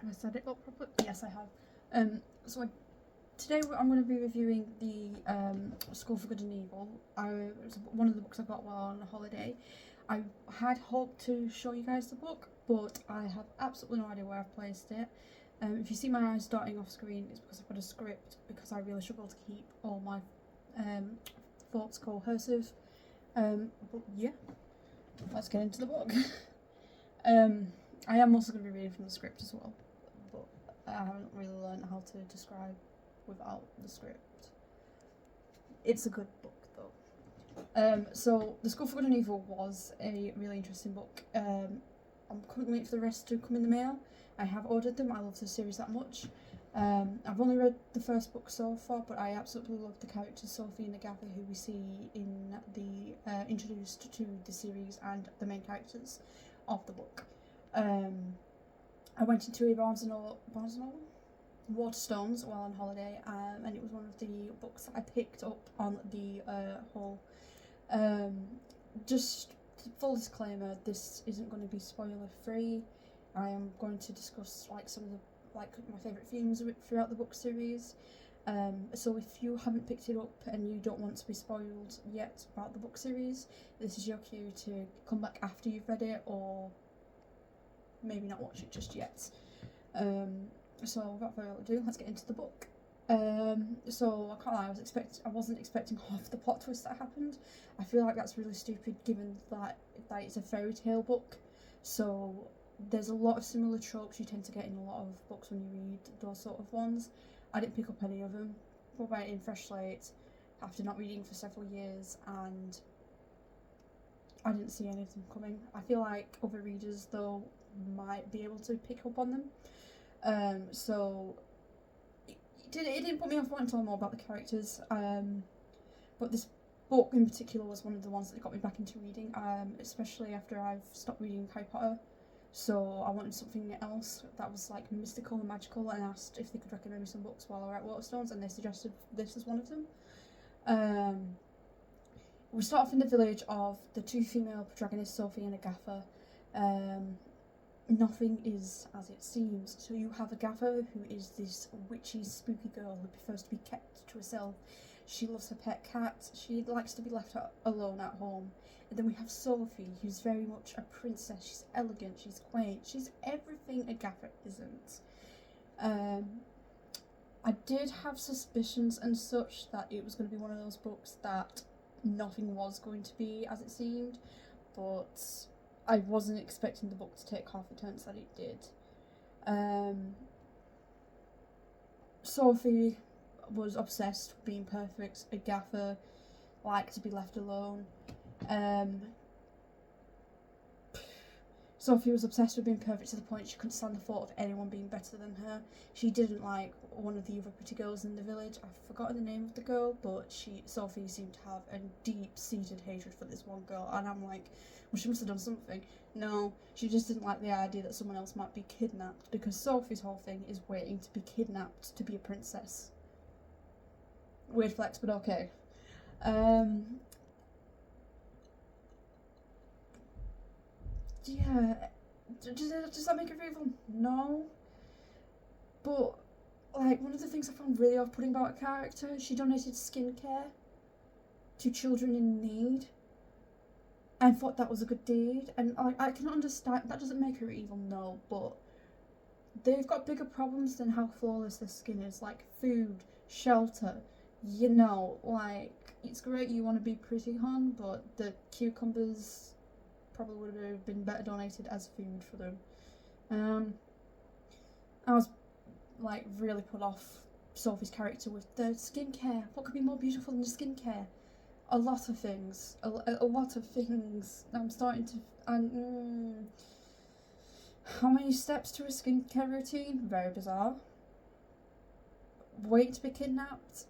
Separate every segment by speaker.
Speaker 1: Have I said it up properly? Yes, I have. Today I'm going to be reviewing the School for Good and Evil. It was one of the books I got while on a holiday. I had hoped to show you guys the book, but I have absolutely no idea where I've placed it. If you see my eyes darting off screen, it's because I've got a script, because I really struggle to keep all my thoughts cohesive. But yeah, let's get into the book. I am also going to be reading from the script as well, but I haven't really learned how to describe without the script. It's a good book though. So The School for Good and Evil was a really interesting book. I'm currently waiting for the rest to come in the mail. I have ordered them. I love the series that much. I've only read the first book so far, but I absolutely love the characters Sophie and Agatha, who we see in the introduced to the series, and the main characters of the book. I went into a Barnes and Noble, Waterstones, while on holiday, and it was one of the books that I picked up on the haul. Just full disclaimer, this isn't going to be spoiler free. I am going to discuss some of the my favourite themes throughout the book series. So if you haven't picked it up and you don't want to be spoiled yet about the book series, this is your cue to come back after you've read it, or maybe not watch it just yet. So without further ado, let's get into the book. So I can't lie, I wasn't expecting half the plot twist that happened. I feel like that's really stupid, given that it's a fairy tale book. So there's a lot of similar tropes you tend to get in a lot of books when you read those sort of ones. I didn't pick up any of them. Brought it in fresh slate after not reading for several years, and I didn't see any of them coming. I feel like other readers though might be able to pick up on them. So it didn't put me off wanting to learn more about the characters. But this book in particular was one of the ones that got me back into reading, especially after I've stopped reading Harry Potter. So I wanted something else that was mystical and magical, and asked if they could recommend me some books while I were at Waterstones, and they suggested this as one of them. We start off in the village of the two female protagonists, Sophie and Agatha. Nothing is as it seems. So you have Agatha, who is this witchy, spooky girl who prefers to be kept to herself. She loves her pet cat. She likes to be left alone at home. And then we have Sophie, who's very much a princess. She's elegant, she's quaint, she's everything Agatha isn't. I did have suspicions and such that it was going to be one of those books that nothing was going to be as it seemed, but I wasn't expecting the book to take half the turns that it did. Sophie was obsessed with being perfect. Agatha liked to be left alone. Sophie was obsessed with being perfect to the point she couldn't stand the thought of anyone being better than her. She didn't like one of the other pretty girls in the village. I've forgotten the name of the girl, but Sophie seemed to have a deep-seated hatred for this one girl, and I'm like, well, she must have done something. No, she just didn't like the idea that someone else might be kidnapped, because Sophie's whole thing is waiting to be kidnapped to be a princess. Weird flex, but okay. Yeah, does that make her evil? No. But, one of the things I found really off-putting about her character, she donated skincare to children in need, and thought that was a good deed. And I can understand, that doesn't make her evil, no, but they've got bigger problems than how flawless their skin is, like food, shelter, it's great you want to be pretty, hon, but the cucumbers probably would have been better donated as food for them. I was really put off Sophie's character with the skincare. What could be more beautiful than the skincare? A lot of things. A lot of things. I'm starting to. How many steps to a skincare routine? Very bizarre. Wait to be kidnapped.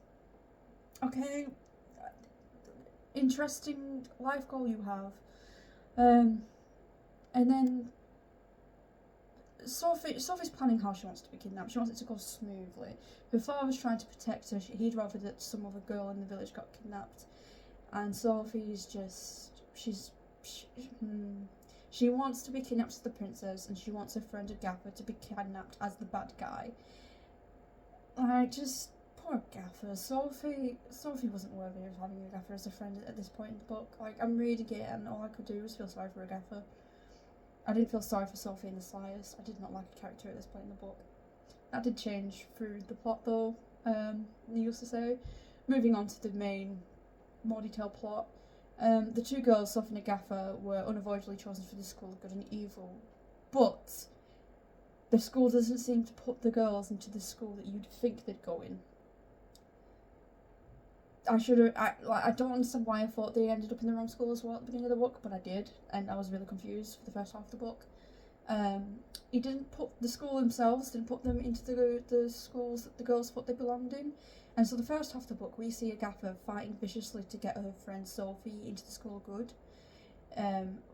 Speaker 1: Okay. Interesting life goal you have. And then Sophie's planning how she wants to be kidnapped. She wants it to go smoothly. Her father's trying to protect her. He'd rather that some other girl in the village got kidnapped. And Sophie's just, she's She wants to be kidnapped as the princess, and she wants her friend Agatha to be kidnapped as the bad guy. Just poor Agatha. Sophie wasn't worthy of having Agatha as a friend at this point in the book. I'm reading it, and all I could do was feel sorry for Agatha. I didn't feel sorry for Sophie in the slightest. I did not like a character at this point in the book. That did change through the plot, though, needless to say. Moving on to the main, more detailed plot. The two girls, Sophie and Agatha, were unavoidably chosen for the School of Good and Evil. But the school doesn't seem to put the girls into the school that you'd think they'd go in. I don't understand why I thought they ended up in the wrong school as well at the beginning of the book, but I did, and I was really confused for the first half of the book. He didn't put the school themselves, didn't put them into the schools that the girls thought they belonged in. And so the first half of the book, we see Agatha fighting viciously to get her friend Sophie into the School of Good,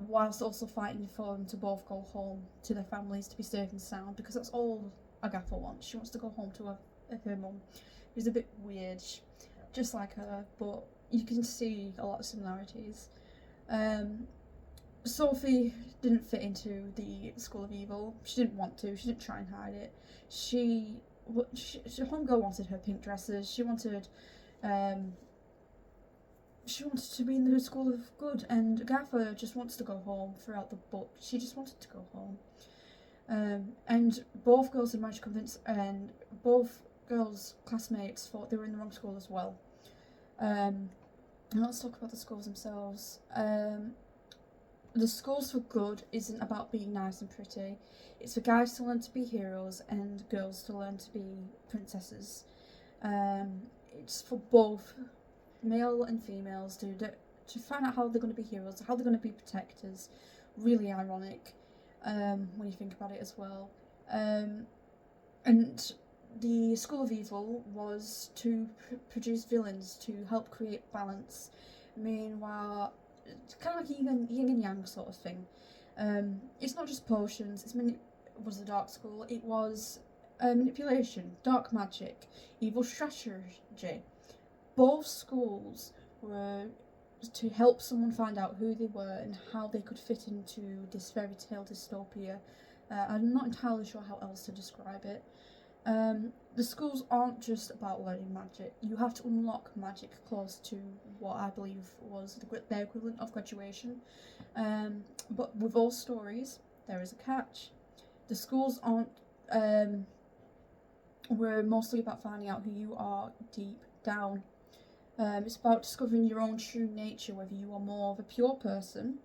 Speaker 1: whilst also fighting for them to both go home to their families to be safe and sound, because that's all Agatha wants. She wants to go home to her mum, who's a bit weird, just like her, but you can see a lot of similarities. Sophie didn't fit into the School of Evil. She didn't want to. She didn't try and hide it. Homegirl wanted her pink dresses. She wanted to be in the School of Good, and Agatha just wants to go home throughout the book. She just wanted to go home. And both girls had managed to convince, and both girls' classmates thought they were in the wrong school as well. And let's talk about the schools themselves. The Schools for Good isn't about being nice and pretty. It's for guys to learn to be heroes and girls to learn to be princesses. It's for both male and females to find out how they're going to be heroes, how they're going to be protectors. Really ironic when you think about it as well. And the School of Evil was to produce villains to help create balance. Meanwhile, it's kind of like yin and yang sort of thing. It's not just potions. It was the Dark School. It was manipulation, dark magic, evil strategy. Both schools were to help someone find out who they were and how they could fit into this fairy tale dystopia. I'm not entirely sure how else to describe it. The schools aren't just about learning magic. You have to unlock magic close to what I believe was their equivalent of graduation. But with all stories, there is a catch. The schools were mostly about finding out who you are deep down. It's about discovering your own true nature, whether you are more of a pure person,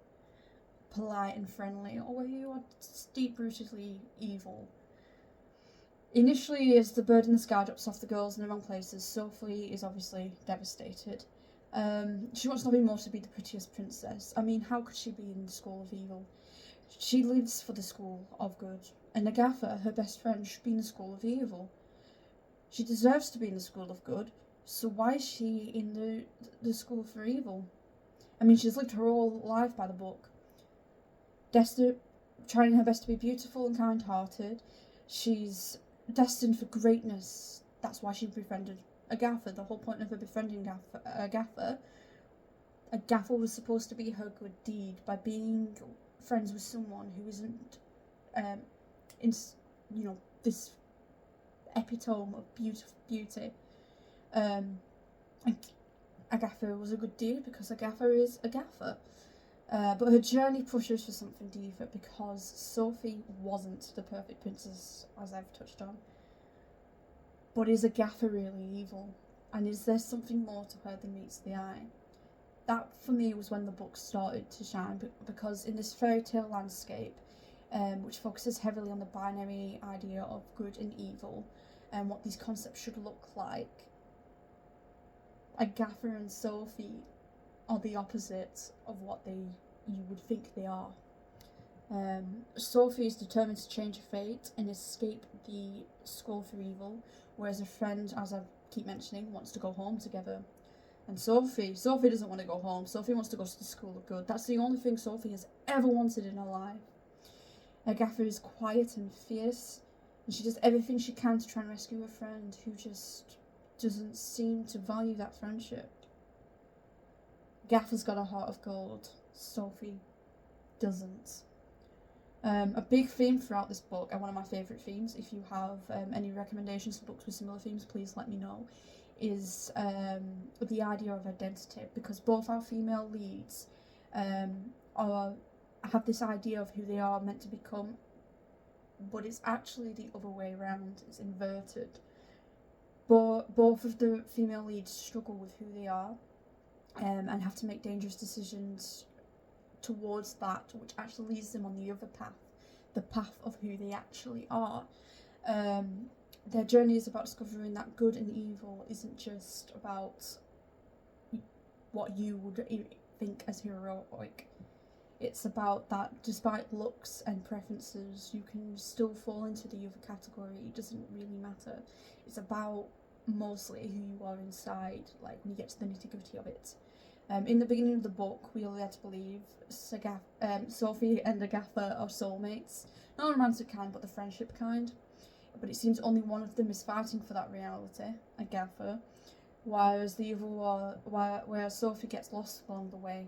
Speaker 1: polite and friendly, or whether you are deep-rootedly evil. Initially, as the bird in the sky drops off the girls in the wrong places, Sophie is obviously devastated. She wants nothing more to be the prettiest princess. I mean, how could she be in the School of Evil? She lives for the School of Good, and Agatha, her best friend, should be in the School of Evil. She deserves to be in the School of Good, so why is she in the School for Evil? I mean, she's lived her whole life by the book. Trying her best to be beautiful and kind-hearted. She's destined for greatness. That's why she befriended Agatha. The whole point of her befriending Agatha was supposed to be her good deed by being friends with someone who isn't, this epitome of beauty. Agatha was a good deed because Agatha is Agatha. But her journey pushes for something deeper because Sophie wasn't the perfect princess, as I've touched on. But is Agatha really evil? And is there something more to her than meets the eye? That, for me, was when the book started to shine, because in this fairy tale landscape, which focuses heavily on the binary idea of good and evil, and what these concepts should look like, Agatha and Sophie are the opposite of what you would think they are. Sophie is determined to change her fate and escape the School for Evil, whereas her friend, as I keep mentioning, wants to go home together. And Sophie doesn't want to go home. Sophie wants to go to the School of Good. That's the only thing Sophie has ever wanted in her life. Agatha is quiet and fierce, and she does everything she can to try and rescue her friend, who just doesn't seem to value that friendship. Agatha's got a heart of gold. Sophie doesn't. A big theme throughout this book, and one of my favourite themes, if you have any recommendations for books with similar themes, please let me know, is the idea of identity, because both our female leads are have this idea of who they are meant to become, but it's actually the other way around, it's inverted. But both of the female leads struggle with who they are and have to make dangerous decisions towards that, which actually leads them on the other path, the path of who they actually are. Their journey is about discovering that good and evil isn't just about what you would think as heroic. It's about that despite looks and preferences, you can still fall into the other category. It doesn't really matter. It's about mostly who you are inside, like when you get to the nitty-gritty of it. In the beginning of the book, we are led to believe Sophie and Agatha are soulmates. Not the romantic kind, but the friendship kind. But it seems only one of them is fighting for that reality, Agatha, whereas the other one, where Sophie gets lost along the way.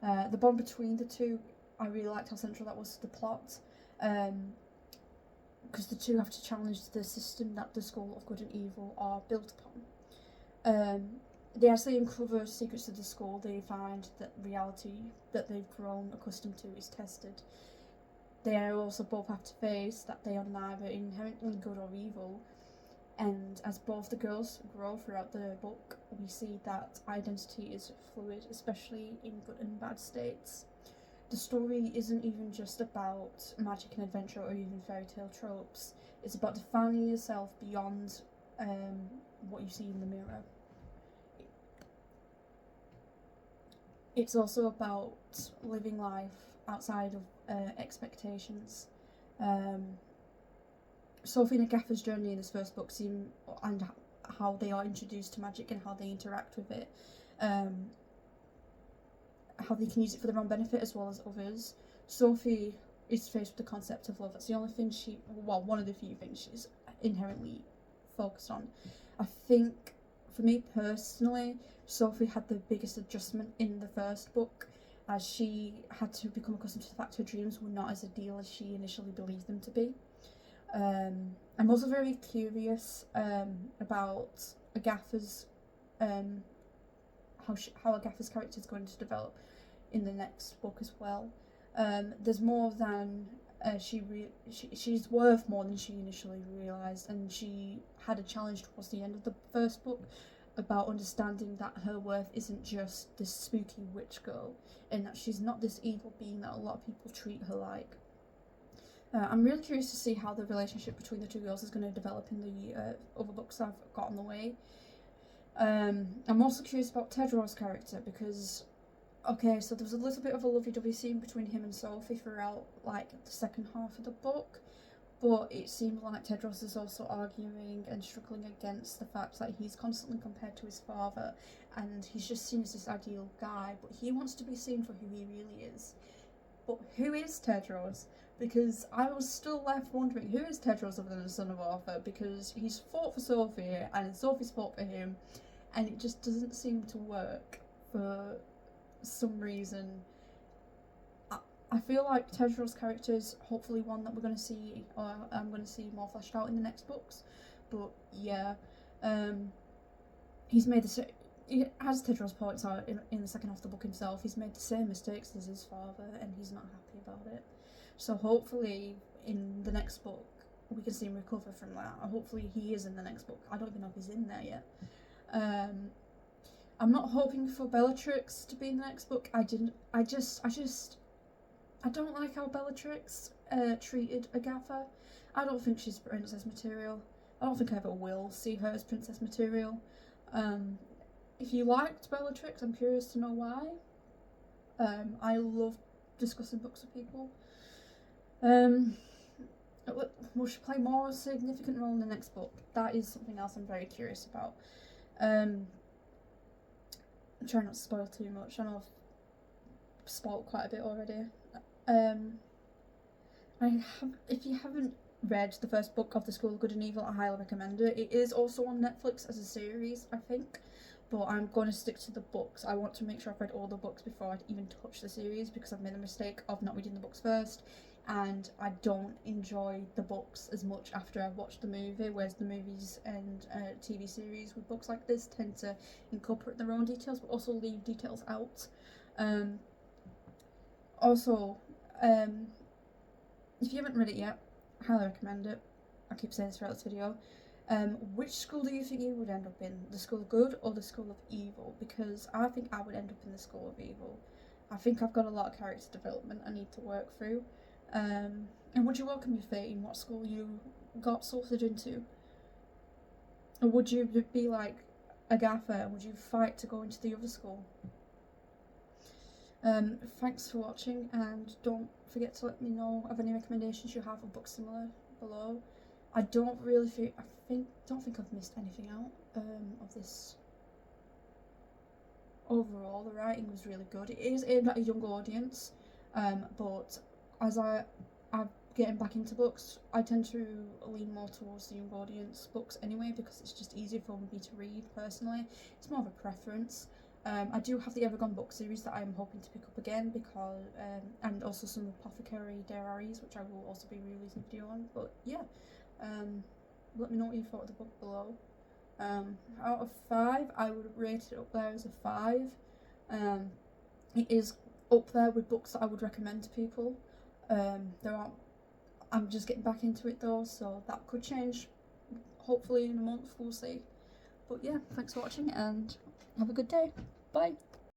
Speaker 1: The bond between the two, I really liked how central that was to the plot, because the two have to challenge the system that the School of Good and Evil are built upon. They actually uncover secrets of the school. They find that reality that they've grown accustomed to is tested. They also both have to face that they are neither inherently good or evil, and as both the girls grow throughout the book, we see that identity is fluid, especially in good and bad states. The story isn't even just about magic and adventure or even fairy tale tropes. It's about defining yourself beyond what you see in the mirror. It's also about living life outside of expectations. Sophie and Agatha's journey in this first book and how they are introduced to magic and how they interact with it, how they can use it for their own benefit as well as others. Sophie is faced with the concept of love. That's the only thing one of the few things she's inherently focused on. I think, for me personally, Sophie had the biggest adjustment in the first book, as she had to become accustomed to the fact her dreams were not as ideal as she initially believed them to be. I'm also very curious about Agatha's how Agatha's character is going to develop in the next book as well. There's more than she's worth more than she initially realised, and she had a challenge towards the end of the first book about understanding that her worth isn't just this spooky witch girl, and that she's not this evil being that a lot of people treat her like. I'm really curious to see how the relationship between the two girls is going to develop in the other books I've got on the way. I'm also curious about Tedros' character, because okay, so there was a little bit of a lovey-dovey scene between him and Sophie throughout like the second half of the book, but it seemed like Tedros is also arguing and struggling against the fact that he's constantly compared to his father, and he's just seen as this ideal guy, but he wants to be seen for who he really is. But who is Tedros? Because I was still left wondering, who is Tedros other than the son of Arthur? Because he's fought for Sophie, and Sophie's fought for him, and it just doesn't seem to work for some reason. I feel like Tedros' character is hopefully one that we're going to see, or I'm going to see more fleshed out in the next books. But yeah, he's made as Tedros points out in the second half of the book himself, he's made the same mistakes as his father, and he's not happy about it. So hopefully in the next book we can see him recover from that. Hopefully he is in the next book. I don't even know if he's in there yet. I'm not hoping for Bellatrix to be in the next book. I don't like how Bellatrix treated Agatha. I don't think she's princess material. I don't think I ever will see her as princess material. If you liked Bellatrix, I'm curious to know why. I love discussing books with people. Will she play more significant role in the next book? That is something else I'm very curious about. I'm trying not to spoil too much. I know I've spoiled quite a bit already. If you haven't read the first book of The School of Good and Evil, I highly recommend it. It is also on Netflix as a series, I think, but I'm going to stick to the books. I want to make sure I've read all the books before I even touch the series, because I've made the mistake of not reading the books first and I don't enjoy the books as much after I've watched the movie, whereas the movies and TV series with books like this tend to incorporate their own details but also leave details out. Also, if you haven't read it yet, highly recommend it. I keep saying this throughout this video. Which school do you think you would end up in? The school of good or the school of evil? Because I think I would end up in the school of evil. I think I've got a lot of character development I need to work through. And would you welcome your fate in what school you got sorted into? Or would you be like Agatha and would you fight to go into the other school? Thanks for watching, and don't forget to let me know of any recommendations you have of books similar below. I don't think I've missed anything out of this. Overall, the writing was really good. It is aimed at a young audience, but as I'm getting back into books, I tend to lean more towards the young audience books anyway, because it's just easier for me to read personally. It's more of a preference. I do have the Evergone book series that I'm hoping to pick up again, because and also some Apothecary Diaries, which I will also be releasing a video on. But yeah, let me know what you thought of the book below. Out of 5, I would rate it up there as a 5. It is up there with books that I would recommend to people. I'm just getting back into it though, so that could change hopefully in a month, we'll see. But yeah, thanks for watching and have a good day. Bye.